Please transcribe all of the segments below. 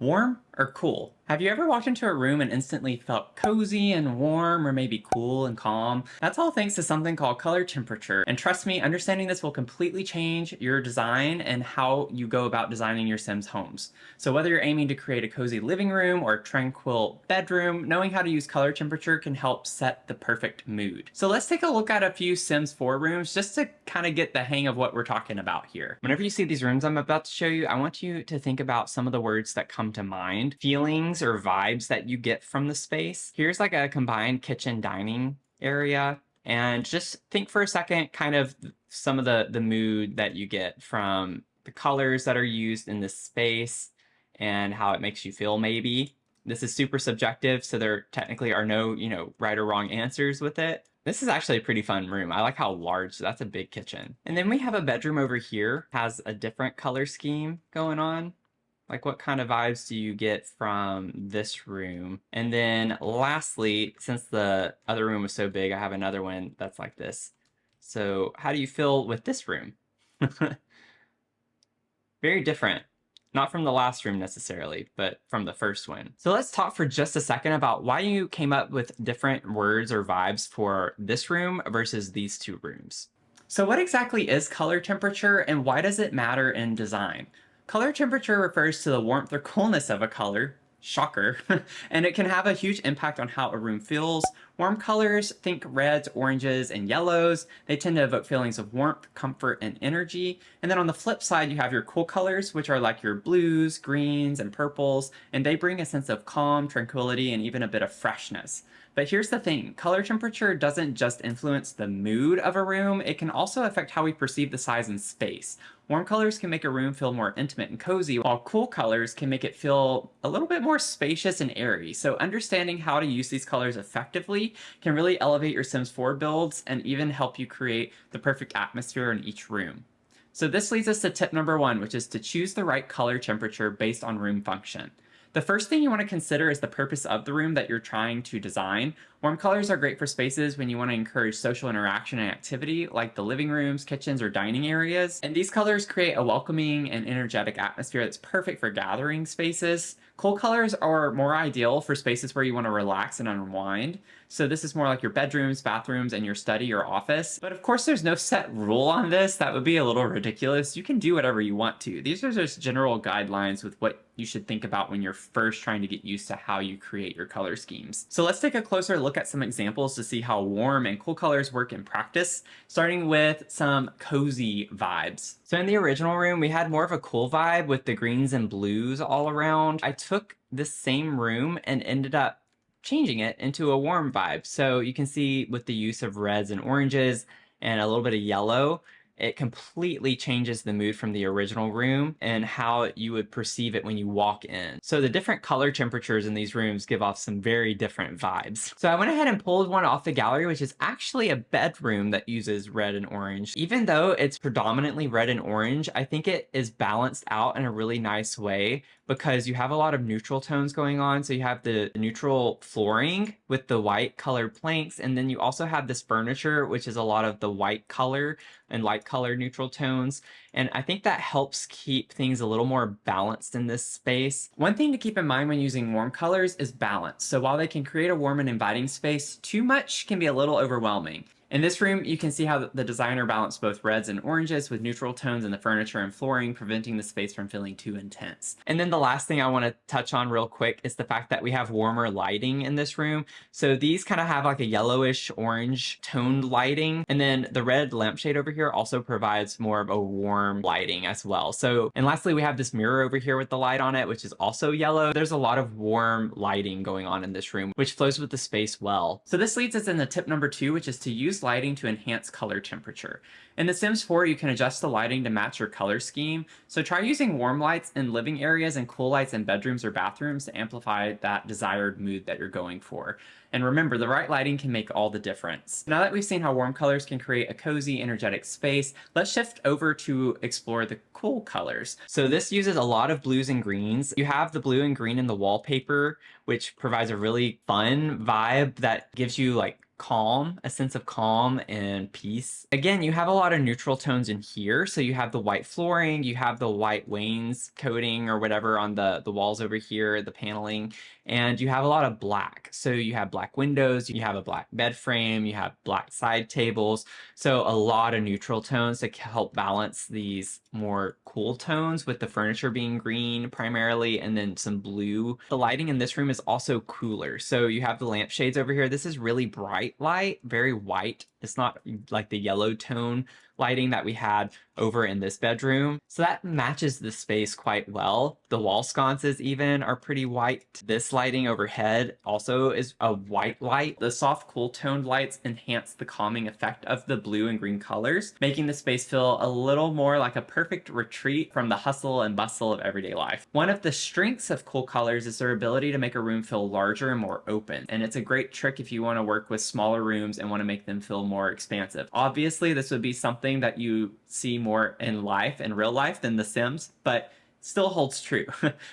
Warm or cool? Have you ever walked into a room and instantly felt cozy and warm, or maybe cool and calm? That's all thanks to something called color temperature. And trust me, understanding this will completely change your design and how you go about designing your Sims homes. So whether you're aiming to create a cozy living room or a tranquil bedroom, knowing how to use color temperature can help set the perfect mood. So let's take a look at a few Sims 4 rooms just to kind of get the hang of what we're talking about here. Whenever you see these rooms I'm about to show you, I want you to think about some of the words that come to mind, feelings or vibes that you get from the space. Here's like a combined kitchen dining area, and just think for a second kind of some of the mood that you get from the colors that are used in this space and how it makes you feel maybe. This is super subjective, so there technically are no, right or wrong answers with it. This is actually a pretty fun room. I like how large, that's a big kitchen. And then we have a bedroom over here, has a different color scheme going on. Like, what kind of vibes do you get from this room? And then lastly, since the other room was so big, I have another one that's like this. So how do you feel with this room? Very different. Not from the last room necessarily, but from the first one. So let's talk for just a second about why you came up with different words or vibes for this room versus these two rooms. So what exactly is color temperature, and why does it matter in design? Color temperature refers to the warmth or coolness of a color. Shocker. And it can have a huge impact on how a room feels. Warm colors, think reds, oranges, and yellows. They tend to evoke feelings of warmth, comfort, and energy. And then on the flip side, you have your cool colors, which are like your blues, greens, and purples, and they bring a sense of calm, tranquility, and even a bit of freshness. But here's the thing, color temperature doesn't just influence the mood of a room, it can also affect how we perceive the size and space. Warm colors can make a room feel more intimate and cozy, while cool colors can make it feel a little bit more spacious and airy. So understanding how to use these colors effectively can really elevate your Sims 4 builds and even help you create the perfect atmosphere in each room. So this leads us to tip number 1, which is to choose the right color temperature based on room function. The first thing you want to consider is the purpose of the room that you're trying to design. Warm colors are great for spaces when you want to encourage social interaction and activity, like the living rooms, kitchens, or dining areas. And these colors create a welcoming and energetic atmosphere that's perfect for gathering spaces. Cool colors are more ideal for spaces where you want to relax and unwind. So this is more like your bedrooms, bathrooms, and your study or office. But of course, there's no set rule on this. That would be a little ridiculous. You can do whatever you want to. These are just general guidelines with what you should think about when you're first trying to get used to how you create your color schemes. So let's take a closer look at some examples to see how warm and cool colors work in practice, starting with some cozy vibes. So in the original room, we had more of a cool vibe with the greens and blues all around. I took this same room and ended up changing it into a warm vibe. So you can see with the use of reds and oranges and a little bit of yellow, it completely changes the mood from the original room and how you would perceive it when you walk in. So the different color temperatures in these rooms give off some very different vibes. So I went ahead and pulled one off the gallery, which is actually a bedroom that uses red and orange. Even though it's predominantly red and orange, I think it is balanced out in a really nice way because you have a lot of neutral tones going on. So you have the neutral flooring with the white colored planks, and then you also have this furniture, which is a lot of the white color and light color neutral tones. And I think that helps keep things a little more balanced in this space. One thing to keep in mind when using warm colors is balance. So while they can create a warm and inviting space, too much can be a little overwhelming. In this room, you can see how the designer balanced both reds and oranges with neutral tones in the furniture and flooring, preventing the space from feeling too intense. And then the last thing I want to touch on real quick is the fact that we have warmer lighting in this room. So these kind of have like a yellowish orange toned lighting. And then the red lampshade over here also provides more of a warm lighting as well. So, and lastly, we have this mirror over here with the light on it, which is also yellow. There's a lot of warm lighting going on in this room, which flows with the space well. So this leads us into tip number 2, which is to use lighting to enhance color temperature. In The Sims 4, you can adjust the lighting to match your color scheme. So try using warm lights in living areas and cool lights in bedrooms or bathrooms to amplify that desired mood that you're going for. And remember, the right lighting can make all the difference. Now that we've seen how warm colors can create a cozy, energetic space, let's shift over to explore the cool colors. So this uses a lot of blues and greens. You have the blue and green in the wallpaper, which provides a really fun vibe that gives you like calm, a sense of calm and peace. Again, you have a lot of neutral tones in here. So you have the white flooring, you have the white wainscoting or whatever on the walls over here, the paneling, and you have a lot of black. So you have black windows, you have a black bed frame, you have black side tables. So a lot of neutral tones to help balance these more cool tones, with the furniture being green primarily and then some blue. The lighting in this room is also cooler. So you have the lampshades over here. This is really bright light, very white. It's not like the yellow tone lighting that we had over in this bedroom. So that matches the space quite well. The wall sconces even are pretty white. This lighting overhead also is a white light. The soft cool toned lights enhance the calming effect of the blue and green colors, making the space feel a little more like a perfect retreat from the hustle and bustle of everyday life. One of the strengths of cool colors is their ability to make a room feel larger and more open. And it's a great trick if you want to work with smaller rooms and want to make them feel more expansive. Obviously, this would be something that you see more in life, in real life, than The Sims, but still holds true.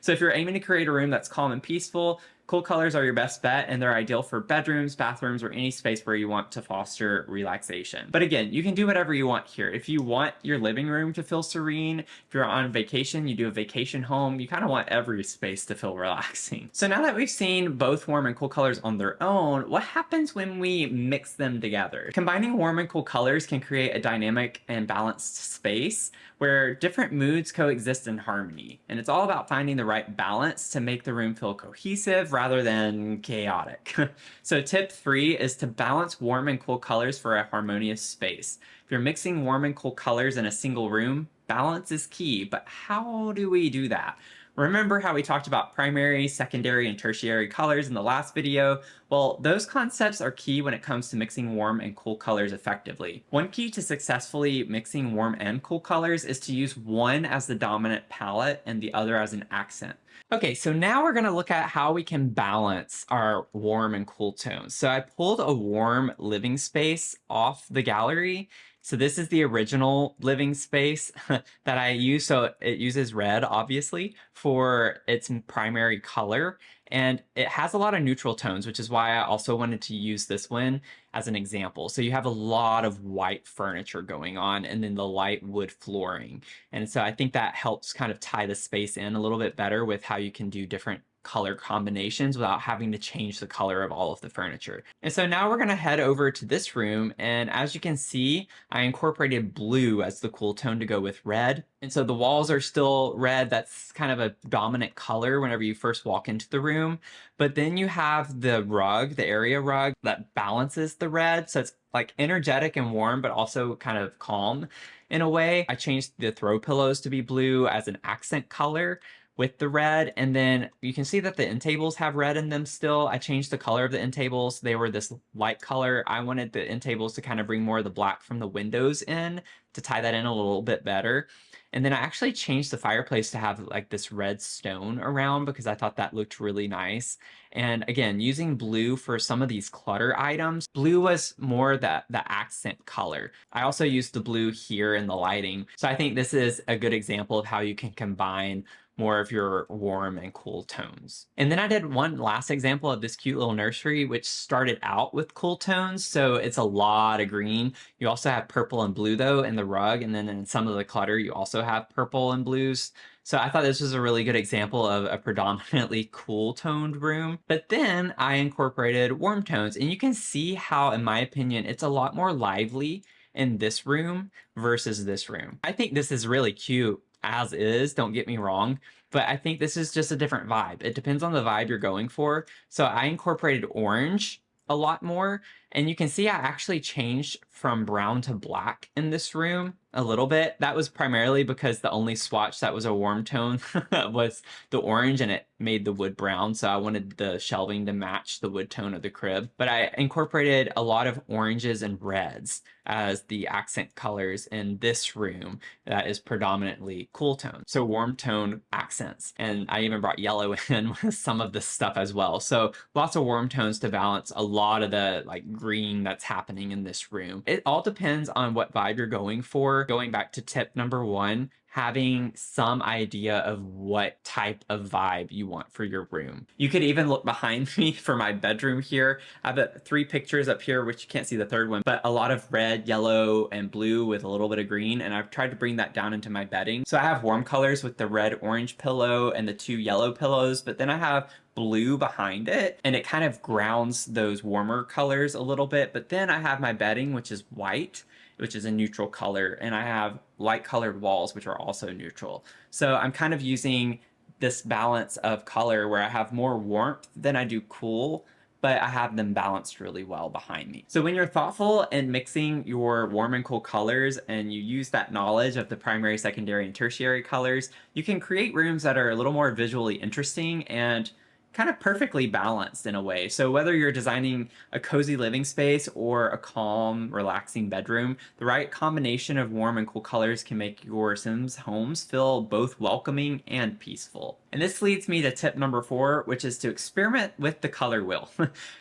So if you're aiming to create a room that's calm and peaceful, cool colors are your best bet, and they're ideal for bedrooms, bathrooms, or any space where you want to foster relaxation. But again, you can do whatever you want here. If you want your living room to feel serene, if you're on vacation, you do a vacation home, you kind of want every space to feel relaxing. So now that we've seen both warm and cool colors on their own, what happens when we mix them together? Combining warm and cool colors can create a dynamic and balanced space where different moods coexist in harmony. And it's all about finding the right balance to make the room feel cohesive rather than chaotic. So tip 3 is to balance warm and cool colors for a harmonious space. If you're mixing warm and cool colors in a single room, balance is key, but how do we do that? Remember how we talked about primary, secondary, and tertiary colors in the last video? Well, those concepts are key when it comes to mixing warm and cool colors effectively. One key to successfully mixing warm and cool colors is to use one as the dominant palette and the other as an accent. Okay, so now we're going to look at how we can balance our warm and cool tones. So I pulled a warm living space off the gallery. So this is the original living space that I use. So it uses red, obviously, for its primary color. And it has a lot of neutral tones, which is why I also wanted to use this one as an example. So you have a lot of white furniture going on and then the light wood flooring. And so I think that helps kind of tie the space in a little bit better with how you can do different color combinations without having to change the color of all of the furniture. And so now we're going to head over to this room, and as you can see, I incorporated blue as the cool tone to go with red. And so the walls are still red. That's kind of a dominant color whenever you first walk into the room. But then you have the rug, the area rug, that balances the red. So it's like energetic and warm, but also kind of calm in a way. I changed the throw pillows to be blue as an accent color with the red, and then you can see that the end tables have red in them still. I changed the color of the end tables. They were this light color. I wanted the end tables to kind of bring more of the black from the windows in to tie that in a little bit better. And then I actually changed the fireplace to have like this red stone around because I thought that looked really nice. And again, using blue for some of these clutter items, blue was more the accent color. I also used the blue here in the lighting. So I think this is a good example of how you can combine more of your warm and cool tones. And then I did one last example of this cute little nursery, which started out with cool tones. So it's a lot of green. You also have purple and blue though in the rug. And then in some of the clutter, you also have purple and blues. So I thought this was a really good example of a predominantly cool toned room. But then I incorporated warm tones, and you can see how, in my opinion, it's a lot more lively in this room versus this room. I think this is really cute as is, don't get me wrong, but I think this is just a different vibe. It depends on the vibe you're going for. So I incorporated orange a lot more, and you can see I actually changed from brown to black in this room a little bit. That was primarily because the only swatch that was a warm tone was the orange, and it made the wood brown, so I wanted the shelving to match the wood tone of the crib. But I incorporated a lot of oranges and reds as the accent colors in this room that is predominantly cool tone. So warm tone accents. And I even brought yellow in with some of this stuff as well. So lots of warm tones to balance a lot of the like green that's happening in this room. It all depends on what vibe you're going for. Going back to tip number 1, having some idea of what type of vibe you want for your room. You could even look behind me for my bedroom here. I have 3 pictures up here, which you can't see the third one, but a lot of red, yellow, and blue with a little bit of green, and I've tried to bring that down into my bedding. So I have warm colors with the red orange pillow and the 2 yellow pillows, but then I have blue behind it, and it kind of grounds those warmer colors a little bit. But then I have my bedding, which is white, which is a neutral color, and I have light colored walls, which are also neutral. So I'm kind of using this balance of color where I have more warmth than I do cool, but I have them balanced really well behind me. So when you're thoughtful in mixing your warm and cool colors, and you use that knowledge of the primary, secondary, and tertiary colors, you can create rooms that are a little more visually interesting and kind of perfectly balanced in a way. So whether you're designing a cozy living space or a calm, relaxing bedroom, the right combination of warm and cool colors can make your Sims homes feel both welcoming and peaceful. And this leads me to tip number 4, which is to experiment with the color wheel.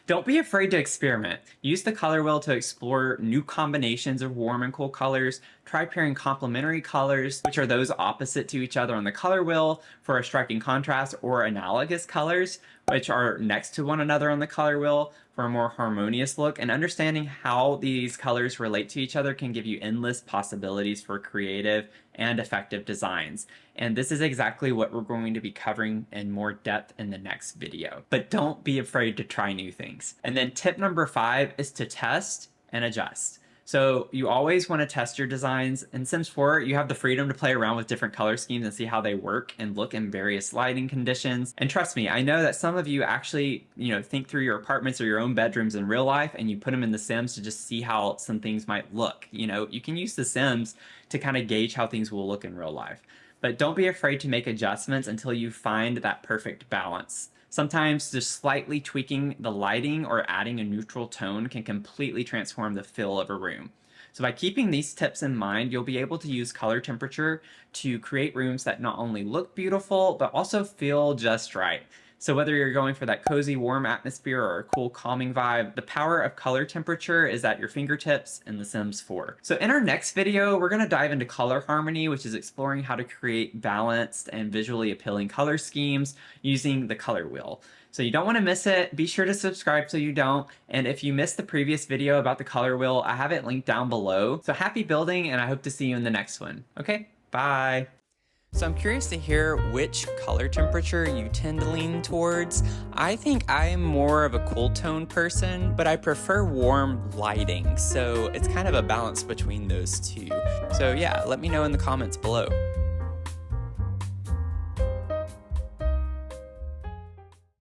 Don't be afraid to experiment. Use the color wheel to explore new combinations of warm and cool colors. Try pairing complementary colors, which are those opposite to each other on the color wheel, for a striking contrast, or analogous colors, which are next to one another on the color wheel, for a more harmonious look. And understanding how these colors relate to each other can give you endless possibilities for creative and effective designs. And this is exactly what we're going to be covering in more depth in the next video. But don't be afraid to try new things. And then tip number 5 is to test and adjust. So you always want to test your designs. In Sims 4, you have the freedom to play around with different color schemes and see how they work and look in various lighting conditions. And trust me, I know that some of you actually, think through your apartments or your own bedrooms in real life, and you put them in the Sims to just see how some things might look. You can use the Sims to kind of gauge how things will look in real life. But don't be afraid to make adjustments until you find that perfect balance. Sometimes just slightly tweaking the lighting or adding a neutral tone can completely transform the feel of a room. So by keeping these tips in mind, you'll be able to use color temperature to create rooms that not only look beautiful, but also feel just right. So whether you're going for that cozy, warm atmosphere or a cool, calming vibe, the power of color temperature is at your fingertips in The Sims 4. So in our next video, we're going to dive into color harmony, which is exploring how to create balanced and visually appealing color schemes using the color wheel. So you don't want to miss it. Be sure to subscribe so you don't. And if you missed the previous video about the color wheel, I have it linked down below. So happy building, and I hope to see you in the next one. Okay, bye. So I'm curious to hear which color temperature you tend to lean towards. I think I'm more of a cool tone person, but I prefer warm lighting. So it's kind of a balance between those two. So yeah, let me know in the comments below.